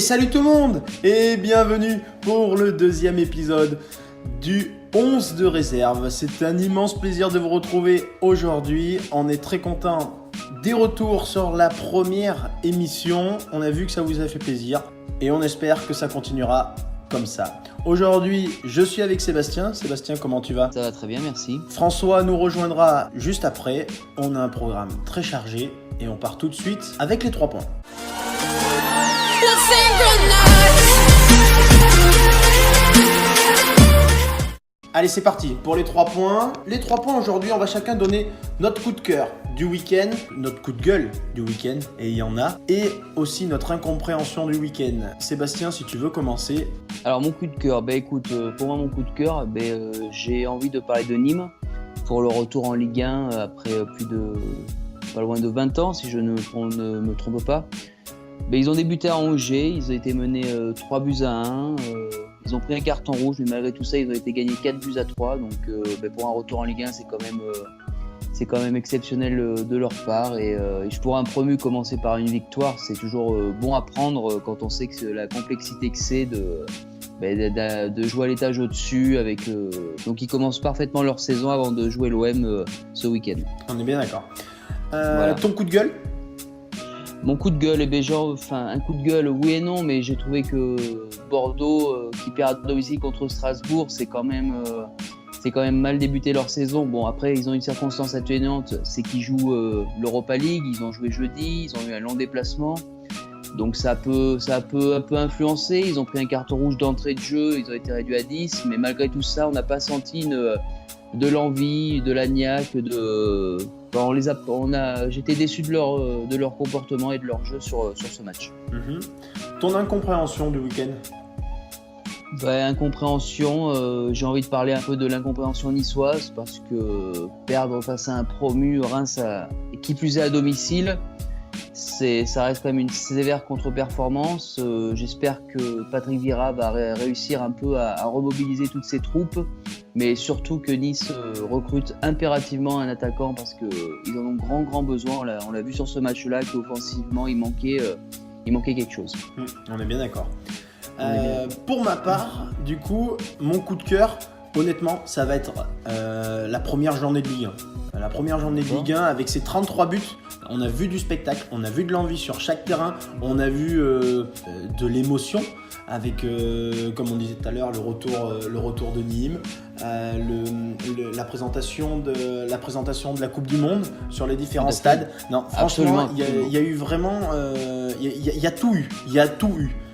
salut tout le monde et bienvenue pour le deuxième épisode du 11 de réserve. C'est un immense plaisir de vous retrouver aujourd'hui. On est très content des retours sur la première émission. On a vu que ça vous a fait plaisir et on espère que ça continuera comme ça. Aujourd'hui, je suis avec Sébastien. Sébastien, comment tu vas ? Ça va très bien, merci. François nous rejoindra juste après. On a un programme très chargé et on part tout de suite avec les 3 points. Allez, c'est parti pour les 3 points. Les 3 points aujourd'hui, on va chacun donner notre coup de cœur du week-end, notre coup de gueule du week-end, et il y en a, et aussi notre incompréhension du week-end. Sébastien, si tu veux commencer. Alors mon coup de cœur, écoute, pour moi mon coup de cœur, j'ai envie de parler de Nîmes pour le retour en Ligue 1 après pas loin de 20 ans, si je ne me trompe pas. Ils ont débuté à Angers, ils ont été menés 3-1. Ils ont pris un carton rouge, mais malgré tout ça, ils ont été gagnés 4-3. Donc pour un retour en Ligue 1, c'est quand même exceptionnel de leur part. Et pour un promu, commencer par une victoire, c'est toujours bon à prendre quand on sait que la complexité que c'est de jouer à l'étage au-dessus. Donc ils commencent parfaitement leur saison avant de jouer l'OM ce week-end. On est bien d'accord. Voilà. Ton coup de gueule ? Mon coup de gueule, un coup de gueule, oui et non, mais j'ai trouvé que Bordeaux, qui perd à domicile contre Strasbourg, c'est quand même mal débuté leur saison. Bon, après, ils ont une circonstance atténuante, c'est qu'ils jouent l'Europa League, ils ont joué jeudi, ils ont eu un long déplacement. Donc ça peut un peu influencer. Ils ont pris un carton rouge d'entrée de jeu, ils ont été réduits à 10, mais malgré tout ça, on n'a pas senti de l'envie, de la niaque, j'étais déçu de leur comportement et de leur jeu sur ce match. Ton incompréhension du week-end ? Incompréhension, j'ai envie de parler un peu de l'incompréhension niçoise parce que perdre face à un promu Reims, qui plus est à domicile, ça reste quand même une sévère contre-performance. J'espère que Patrick Vieira va réussir un peu à remobiliser toutes ses troupes, mais surtout que Nice recrute impérativement un attaquant parce qu'ils en ont grand besoin. On l'a vu sur ce match-là qu'offensivement il manquait quelque chose. On est bien d'accord. Pour ma part, du coup, mon coup de cœur, honnêtement, ça va être la première journée de Ligue 1. La première journée de Ligue 1 avec ses 33 buts. On a vu du spectacle, on a vu de l'envie sur chaque terrain, on a vu de l'émotion avec, comme on disait tout à l'heure, le retour de Nîmes, la présentation de la Coupe du Monde sur les différents stades. Non, franchement, il y a eu vraiment, il y a tout eu.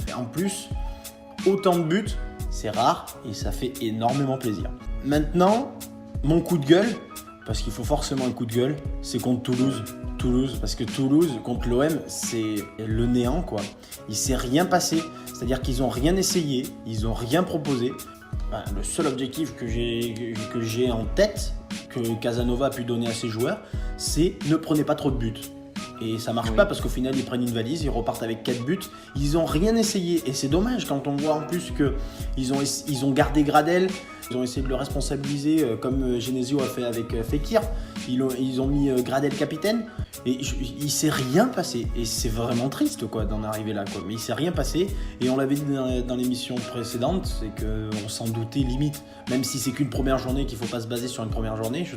Et en plus, autant de buts, c'est rare et ça fait énormément plaisir. Maintenant, mon coup de gueule, parce qu'il faut forcément un coup de gueule, c'est contre Toulouse, parce que Toulouse contre l'OM, c'est le néant quoi. Il s'est rien passé, c'est-à-dire qu'ils n'ont rien essayé, ils n'ont rien proposé. Le seul objectif que j'ai en tête, que Casanova a pu donner à ses joueurs, c'est ne prenez pas trop de buts. Et ça marche pas parce qu'au final ils prennent une valise, ils repartent avec 4 buts. Ils ont rien essayé et c'est dommage quand on voit en plus qu'ils ont gardé Gradel. Ils ont essayé de le responsabiliser comme Genesio a fait avec Fekir. Ils ont mis Gradel capitaine et il s'est rien passé. Et c'est vraiment triste quoi d'en arriver là quoi. Mais il s'est rien passé et on l'avait dit dans l'émission précédente, c'est qu'on s'en doutait limite. Même si c'est qu'une première journée, qu'il faut pas se baser sur une première journée, je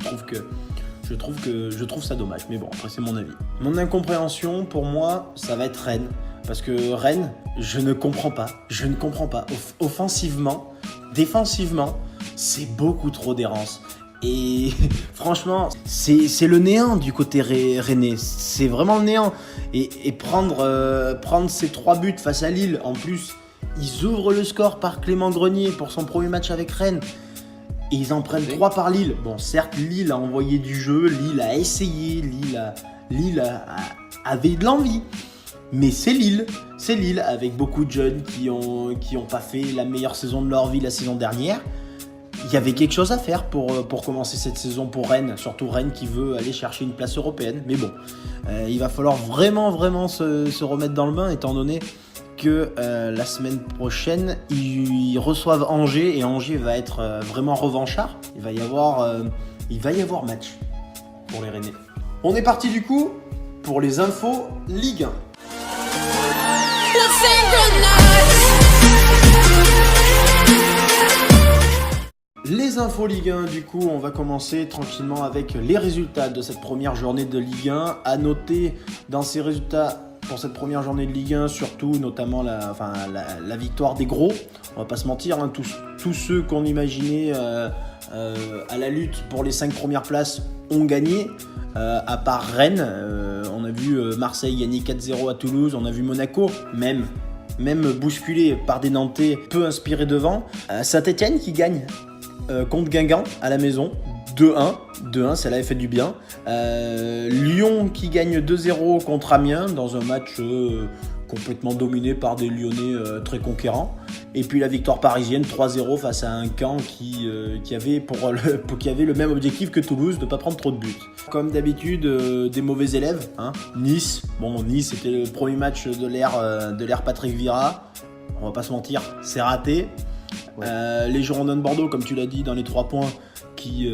trouve ça dommage. Mais bon, après c'est mon avis. Mon incompréhension pour moi, ça va être Rennes. Parce que Rennes, je ne comprends pas. Offensivement, défensivement, c'est beaucoup trop d'errance. Et franchement, c'est le néant du côté rennais. C'est vraiment le néant. Et prendre ces 3 buts face à Lille, en plus, ils ouvrent le score par Clément Grenier pour son premier match avec Rennes. Et ils en prennent 3 par Lille. Bon, certes, Lille a envoyé du jeu, Lille a essayé, Lille avait de l'envie. Mais c'est Lille avec beaucoup de jeunes qui ont pas fait la meilleure saison de leur vie la saison dernière. Il y avait quelque chose à faire pour commencer cette saison pour Rennes, surtout Rennes qui veut aller chercher une place européenne. Mais bon, il va falloir vraiment se remettre dans le bain étant donné que la semaine prochaine, ils reçoivent Angers et Angers va être vraiment revanchard. Il va y avoir match pour les Rennais. On est parti du coup pour les infos Ligue 1. Les infos Ligue 1, du coup, on va commencer tranquillement avec les résultats de cette première journée de Ligue 1. À noter dans ces résultats pour cette première journée de Ligue 1, surtout notamment la victoire des gros. On va pas se mentir, hein, tous ceux qu'on imaginait à la lutte pour les 5 premières places ont gagné. À part Rennes, on a vu Marseille gagner 4-0 à Toulouse, on a vu Monaco même bousculé par des Nantais peu inspirés devant. Saint-Etienne qui gagne contre Guingamp à la maison, 2-1, ça l'avait fait du bien. Lyon qui gagne 2-0 contre Amiens dans un match complètement dominé par des Lyonnais très conquérants. Et puis la victoire parisienne 3-0 face à un Caen qui avait le même objectif que Toulouse, de ne pas prendre trop de buts. Comme d'habitude, des mauvais élèves, hein. Nice c'était le premier match de l'ère Patrick Vieira. On va pas se mentir, c'est raté. Ouais. Les Girondins de Bordeaux, comme tu l'as dit, dans les 3 points qui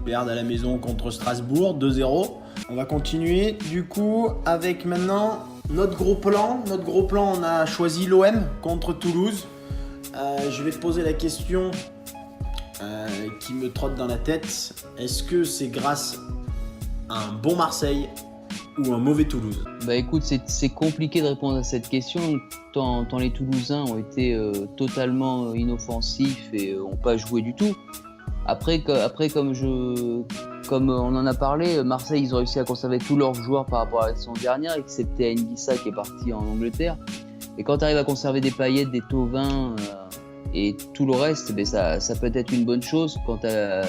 perdent à la maison contre Strasbourg, 2-0. On va continuer du coup avec maintenant notre gros plan. Notre gros plan, on a choisi l'OM contre Toulouse. Je vais te poser la question qui me trotte dans la tête. Est-ce que c'est grâce à un bon Marseille ou un mauvais Toulouse? Bah écoute, c'est compliqué de répondre à cette question, tant les Toulousains ont été totalement inoffensifs et n'ont pas joué du tout. Après comme on en a parlé, Marseille, ils ont réussi à conserver tous leurs joueurs par rapport à la saison dernière, excepté N'Guissa qui est parti en Angleterre. Et quand tu arrives à conserver des Payet, des Thauvin et tout le reste, ça peut être une bonne chose quand tu as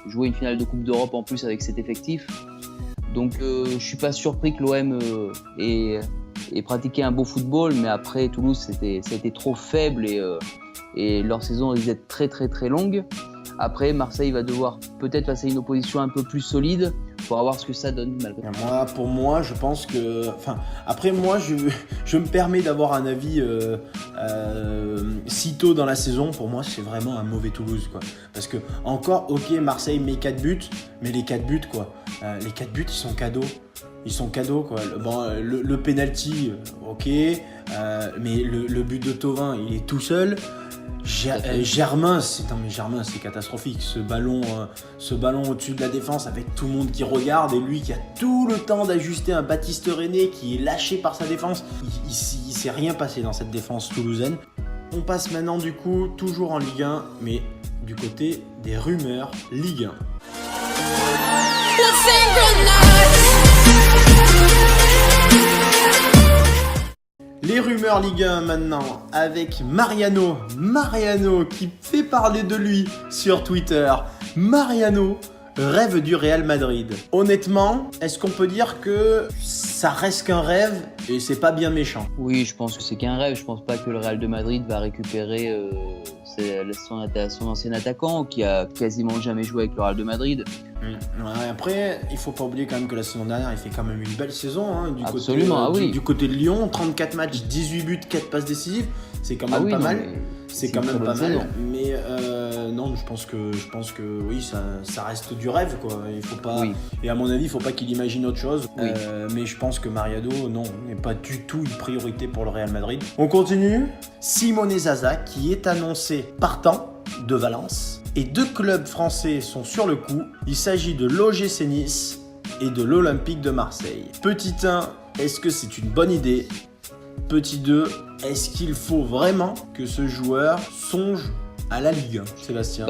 joué une finale de Coupe d'Europe en plus avec cet effectif. Donc je suis pas surpris que l'OM ait pratiqué un beau football, mais après Toulouse ça a été trop faible et leur saison risque d'être très très très longue. Après Marseille va devoir peut-être passer une opposition un peu plus solide pour voir ce que ça donne malgré tout. Pour moi, je pense que... Après moi, je me permets d'avoir un avis si tôt dans la saison. Pour moi, c'est vraiment un mauvais Toulouse, quoi. Parce que encore, ok, Marseille met 4 buts, mais les 4 buts, quoi. Les 4 buts, ils sont cadeaux. Ils sont cadeaux, quoi. Le penalty, ok, mais le but de Thauvin, il est tout seul. Germain, c'est catastrophique. Ce ballon au-dessus de la défense avec tout le monde qui regarde et lui qui a tout le temps d'ajuster un Baptiste René qui est lâché par sa défense. Il s'est rien passé dans cette défense toulousaine. On passe maintenant du coup toujours en Ligue 1, mais du côté des rumeurs Ligue 1. Les rumeurs Ligue 1 maintenant avec Mariano qui fait parler de lui sur Twitter. Mariano rêve du Real Madrid. Honnêtement, est-ce qu'on peut dire que ça reste qu'un rêve et c'est pas bien méchant? Oui, je pense que c'est qu'un rêve. Je pense pas que le Real de Madrid va récupérer son ancien attaquant qui a quasiment jamais joué avec le Real de Madrid. Ouais, après, il faut pas oublier quand même que la saison dernière, il fait quand même une belle saison hein, du côté de Lyon, 34 matchs, 18 buts, 4 passes décisives, c'est quand même pas mal. C'est quand même pas mal, mais non, je pense que oui, ça reste du rêve, quoi. Il faut pas, et à mon avis, il faut pas qu'il imagine autre chose. Oui. Mais je pense que Mariano, non, n'est pas du tout une priorité pour le Real Madrid. On continue. Simone Zaza qui est annoncé partant de Valence. Et 2 clubs français sont sur le coup. Il s'agit de l'OGC Nice et de l'Olympique de Marseille. Petit 1, est-ce que c'est une bonne idée? Petit 2, est-ce qu'il faut vraiment que ce joueur songe à la Ligue 1, Sébastien?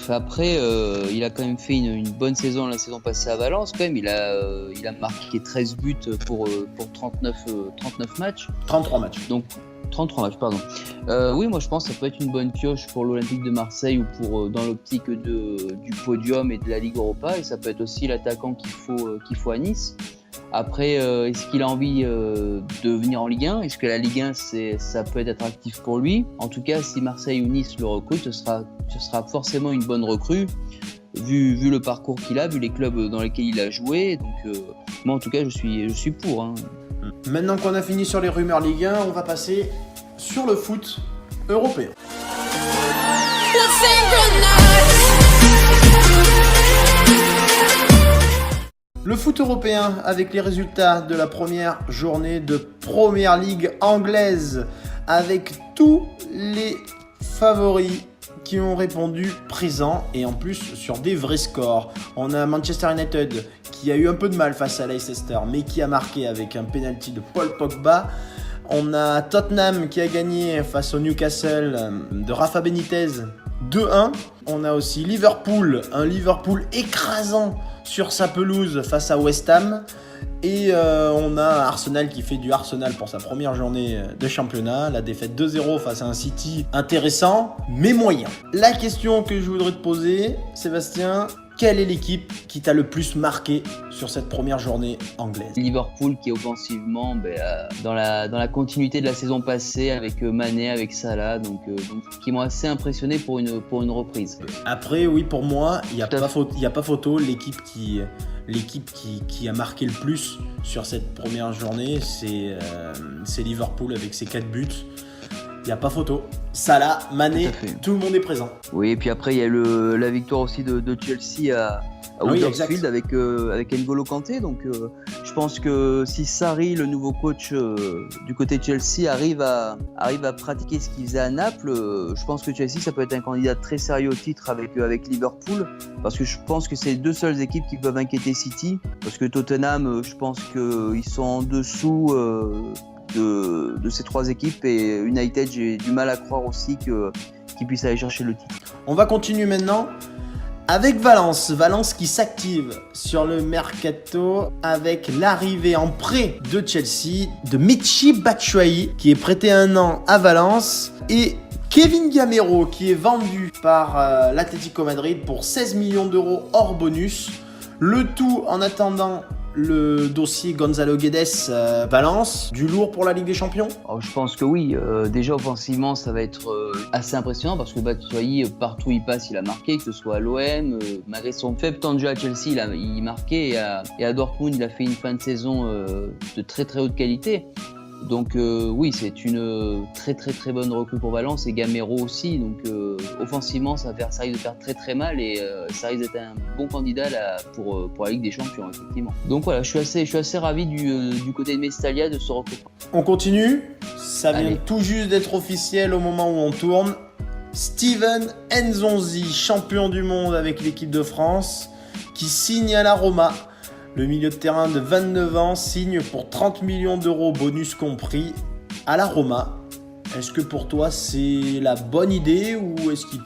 Après il a quand même fait une bonne saison la saison passée à Valence. Quand même, il a marqué 13 buts pour 39 matchs. 33 matchs. Donc 33 matchs, pardon. Oui, moi je pense que ça peut être une bonne pioche pour l'Olympique de Marseille ou pour dans l'optique du podium et de la Ligue Europa. Et ça peut être aussi l'attaquant qu'il faut à Nice. Après, est-ce qu'il a envie de venir en Ligue 1? Est-ce que la Ligue 1, ça peut être attractif pour lui? En tout cas, si Marseille ou Nice le recrute, ce sera forcément une bonne recrue, vu le parcours qu'il a, vu les clubs dans lesquels il a joué. Donc, moi, en tout cas, je suis pour. Hein. Maintenant qu'on a fini sur les rumeurs Ligue 1, on va passer sur le foot européen. Le foot européen avec les résultats de la première journée de Première Ligue anglaise avec tous les favoris qui ont répondu présent et en plus sur des vrais scores. On a Manchester United qui a eu un peu de mal face à Leicester mais qui a marqué avec un penalty de Paul Pogba. On a Tottenham qui a gagné face au Newcastle de Rafa Benitez 2-1. On a aussi Liverpool, un Liverpool écrasant sur sa pelouse face à West Ham. Et on a Arsenal qui fait du Arsenal pour sa première journée de championnat. La défaite 2-0 face à un City intéressant, mais moyen. La question que je voudrais te poser, Sébastien, quelle est l'équipe qui t'a le plus marqué sur cette première journée anglaise? Liverpool qui est offensivement dans la continuité de la saison passée avec Mané, avec Salah, donc qui m'ont assez impressionné pour une reprise. Après, oui, pour moi, il n'y a pas photo. L'équipe qui a marqué le plus sur cette première journée, c'est Liverpool avec ses 4 buts. Il n'y a pas photo. Salah, Mané, tout le monde est présent. Oui, et puis après, il y a la victoire aussi de Chelsea à Huddersfield avec N'Golo Kanté. Donc, je pense que si Sarri, le nouveau coach du côté de Chelsea, arrive à pratiquer ce qu'il faisait à Naples, je pense que Chelsea, ça peut être un candidat très sérieux au titre avec Liverpool. Parce que je pense que c'est les deux seules équipes qui peuvent inquiéter City. Parce que Tottenham, je pense qu'ils sont en dessous de ces 3 équipes, et United, j'ai du mal à croire aussi qu'ils puissent aller chercher le titre. On va continuer maintenant avec Valence qui s'active sur le mercato avec l'arrivée en prêt de Chelsea de Michy Batshuayi qui est prêté 1 an à Valence, et Kevin Gamero qui est vendu par l'Atlético Madrid pour 16 millions d'euros hors bonus. Le tout en attendant le dossier Gonzalo Guedes Valence, du lourd pour la Ligue des Champions? Alors, je pense que oui. Déjà offensivement, ça va être assez impressionnant parce que Batshuayi, partout où il passe, il a marqué, que ce soit à l'OM, malgré son faible temps de jeu à Chelsea, il marquait, et à Dortmund, il a fait une fin de saison de très très haute qualité. Donc oui, c'est une très très très bonne recrue pour Valence, et Gamero aussi. Donc offensivement, ça risque de faire très très mal, et ça risque d'être un bon candidat pour la Ligue des Champions, effectivement. Donc voilà, je suis assez ravi du côté de Mestalla de ce recrutement. On continue, ça vient tout juste d'être officiel au moment où on tourne. Steven Nzonzi, champion du monde avec l'équipe de France, qui signe à la Roma. Le milieu de terrain de 29 ans signe pour 30 millions d'euros, bonus compris, à la Roma. Est-ce que pour toi c'est la bonne idée, ou est-ce qu'il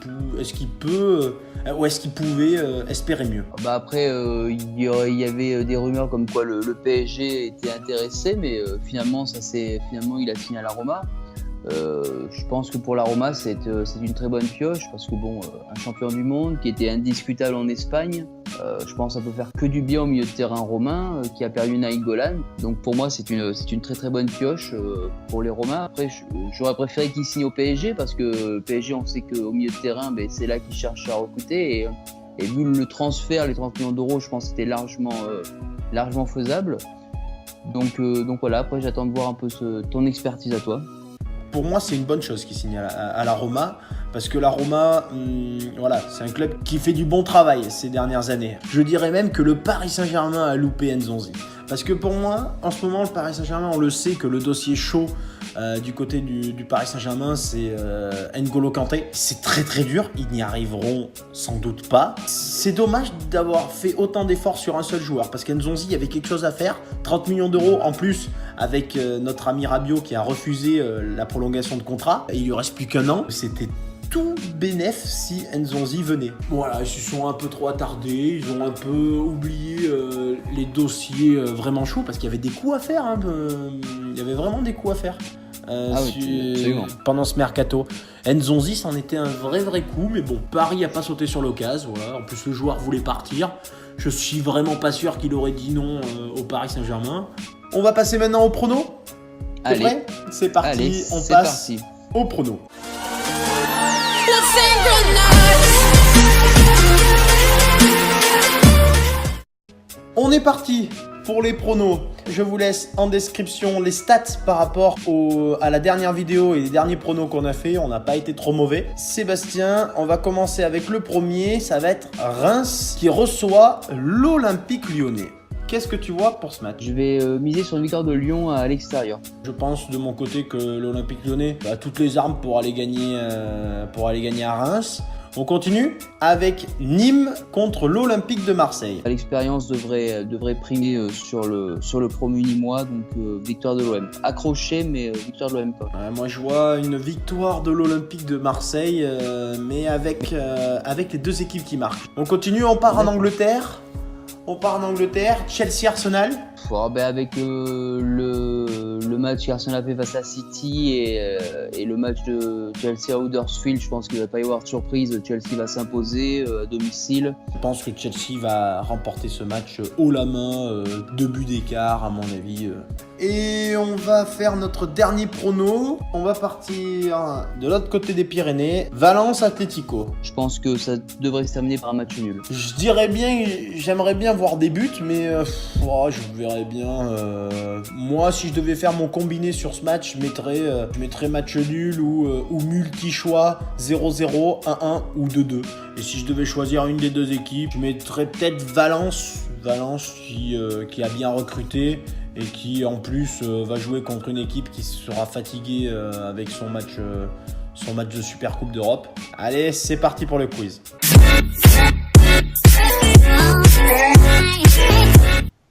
pouvait espérer mieux? Après, il y avait des rumeurs comme quoi le PSG était intéressé, mais finalement il a signé à la Roma. Je pense que pour la Roma c'est une très bonne pioche, parce que un champion du monde qui était indiscutable en Espagne, je pense que ça peut faire que du bien au milieu de terrain romain qui a perdu Nainggolan. Donc pour moi c'est une très très bonne pioche pour les Romains. Après j'aurais préféré qu'il signe au PSG, parce que le PSG, on sait qu'au milieu de terrain c'est là qu'ils cherchent à recruter, et vu le transfert, les 30 millions d'euros, je pense que c'était largement faisable. Donc voilà, après j'attends de voir un peu ton expertise à toi. Pour moi, c'est une bonne chose qu'il signe à la Roma, parce que la Roma, c'est un club qui fait du bon travail ces dernières années. Je dirais même que le Paris Saint-Germain a loupé Nzonzi. Parce que pour moi, en ce moment, le Paris Saint-Germain, on le sait que le dossier chaud du côté du Paris Saint-Germain, c'est N'Golo Kanté. C'est très très dur, ils n'y arriveront sans doute pas. C'est dommage d'avoir fait autant d'efforts sur un seul joueur, parce qu'Nzonzi, il y avait quelque chose à faire. 30 millions d'euros en plus avec notre ami Rabiot qui a refusé la prolongation de contrat. Et il lui reste plus qu'1 an. C'était tout bénef si Nzonzi venait. Voilà, ils se sont un peu trop attardés, ils ont un peu oublié les dossiers vraiment chauds, parce qu'il y avait des coups à faire, il y avait vraiment des coups à faire pendant ce mercato. Nzonzi, c'en était un vrai coup, mais bon, Paris n'a pas sauté sur l'occasion, voilà. En plus le joueur voulait partir, je suis vraiment pas sûr qu'il aurait dit non au Paris Saint-Germain. On va passer maintenant au prono. T'es prêt ? C'est parti, on passe au prono. On est parti pour les pronos. Je vous laisse en description les stats par rapport à la dernière vidéo et les derniers pronos qu'on a fait. On n'a pas été trop mauvais. Sébastien, on va commencer avec le premier. Ça va être Reims qui reçoit l'Olympique Lyonnais. qu'est-ce que tu vois pour ce match? Je vais miser sur une victoire de Lyon à l'extérieur. Je pense de mon côté que l'Olympique Lyonnais a toutes les armes pour aller gagner à Reims. On continue avec Nîmes contre l'Olympique de Marseille. L'expérience devrait primer sur le promu nîmois, donc victoire de l'OM. Accroché, mais victoire de l'OM pas. Moi je vois une victoire de l'Olympique de Marseille, mais avec les deux équipes qui marquent. On continue, on part en Angleterre. Chelsea-Arsenal. Avec le match qu'Arsenal a fait face à City et le match de Chelsea à Huddersfield, je pense qu'il ne va pas y avoir de surprise. Chelsea va s'imposer à domicile. Je pense que Chelsea va remporter ce match haut la main, 2 buts d'écart à mon avis. Et on va faire notre dernier prono. On va partir de l'autre côté des Pyrénées. Valence-Atlético. Je pense que ça devrait se terminer par un match nul. J'aimerais bien voir des buts, mais je verrais bien. Moi, si je devais faire mon combiné sur ce match, je mettrais match nul ou multi-choix 0-0, 1-1 ou 2-2. Et si je devais choisir une des deux équipes, je mettrais peut-être Valence qui a bien recruté et qui en plus va jouer contre une équipe qui sera fatiguée avec son match de Super Coupe d'Europe. Allez, c'est parti pour le quiz.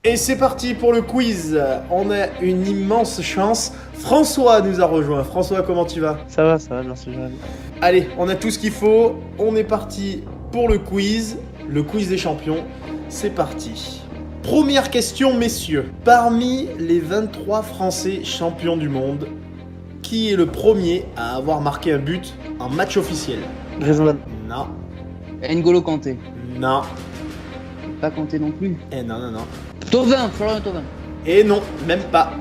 Et c'est parti pour le quiz. On a une immense chance. François nous a rejoint. François, comment tu vas? Ça va, merci Joël. Allez, on a tout ce qu'il faut. On est parti pour le quiz des champions. C'est parti. Première question, messieurs. Parmi les 23 Français champions du monde, qui est le premier à avoir marqué un but en match officiel? Griezmann. Non. N'Golo Kanté. Non. Pas Kanté non plus. Non. Thauvin, Florian Thauvin. Et non, même pas.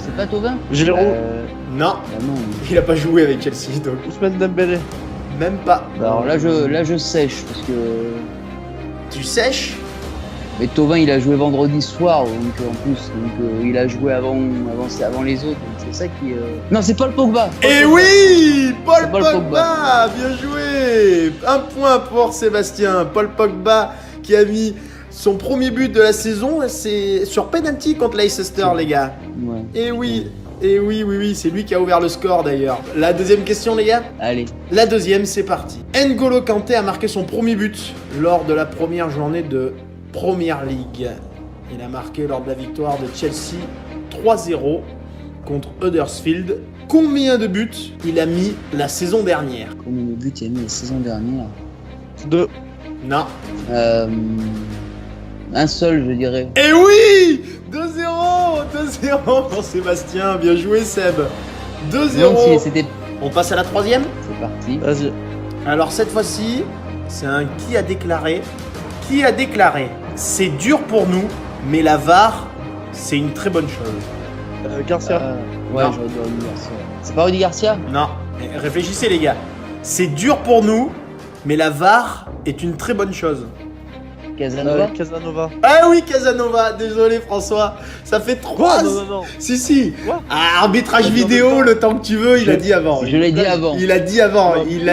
C'est pas Thauvin? Giroud. Non. Non. Il a pas joué avec Chelsea, donc Ousmane Dembélé. même pas. Alors là je sèche parce que. Tu sèches? Mais Thauvin il a joué vendredi soir donc en plus il a joué avant les autres donc c'est ça qui. Non c'est Paul Pogba. Et oui, Paul Paul Pogba, bien joué. Un point pour Sébastien. Paul Pogba qui a mis son premier but de la saison, c'est sur penalty contre Leicester, les gars. Ouais. Et oui, c'est lui qui a ouvert le score d'ailleurs. La deuxième question, les gars. Allez. La deuxième, c'est parti. N'Golo Kanté a marqué son premier but lors de la première journée de Premier League. Il a marqué lors de la victoire de Chelsea 3-0 contre Huddersfield. Combien de buts il a mis la saison dernière? Combien de buts il a mis la saison dernière? 2. Non. Un seul, je dirais. Et oui, 2-0 pour Sébastien. Bien joué, Seb. 2-0. Donc, si c'était. On passe à la troisième. C'est parti. Vas-y. Alors cette fois-ci, c'est un qui a déclaré. C'est dur pour nous, mais la VAR, c'est une très bonne chose. Garcia. Ouais, Non. j'aurais dit Rudy Garcia. C'est pas Rudy Garcia? Non, réfléchissez les gars. C'est dur pour nous, mais la VAR est une très bonne chose. Casanova? Casanova. Ah oui, Casanova. Désolé François. Ça fait 3. Non. Si. Quoi Arbitrage Attends, vidéo, attends. le temps que tu veux, il a dit avant. Je l'ai dit avant. Il a dit avant, Non. il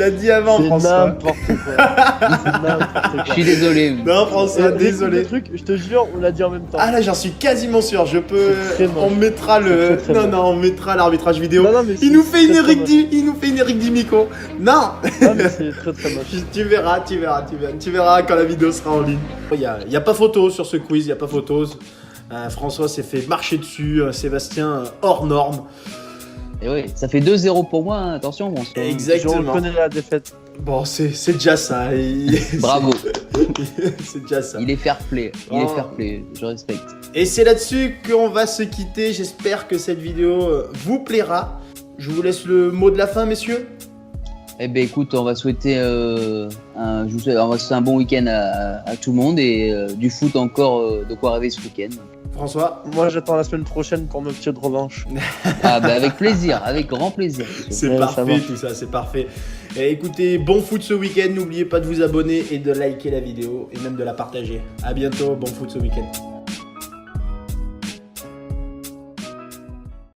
a dit avant, C'est François. n'importe quoi. C'est n'importe quoi. Je suis désolé. Non, François, désolé. Le truc, je te jure, on l'a dit en même temps. Ah là, j'en suis quasiment sûr. Je peux. C'est très moche. On mettra le. C'est très moche. Non, on mettra l'arbitrage vidéo. Non, mais Il nous fait une très Eric Dimico. Non. Non, mais c'est très moche. Tu verras quand la vidéo sera en ligne. Il y a pas photo sur ce quiz, il y a pas photo. François s'est fait marcher dessus, Sébastien hors norme. Et oui, ça fait 2-0 pour moi, hein. Attention, François. Je Exactement. reconnais la défaite. Bon, c'est déjà ça. Bravo. C'est déjà ça. Il est fair play. Oh. Je respecte. Et c'est là-dessus qu'on va se quitter. J'espère que cette vidéo vous plaira. Je vous laisse le mot de la fin, messieurs. Eh ben écoute, on va souhaiter un bon week-end à tout le monde et du foot encore de quoi rêver ce week-end. François. Moi, j'attends la semaine prochaine pour me tirer de revanche. Ah bah avec plaisir, avec grand plaisir. C'est Ouais, ça parfait marche. tout ça, c'est parfait. Et écoutez, bon foot ce week-end. N'oubliez pas de vous abonner et de liker la vidéo et même de la partager. À bientôt, bon foot ce week-end.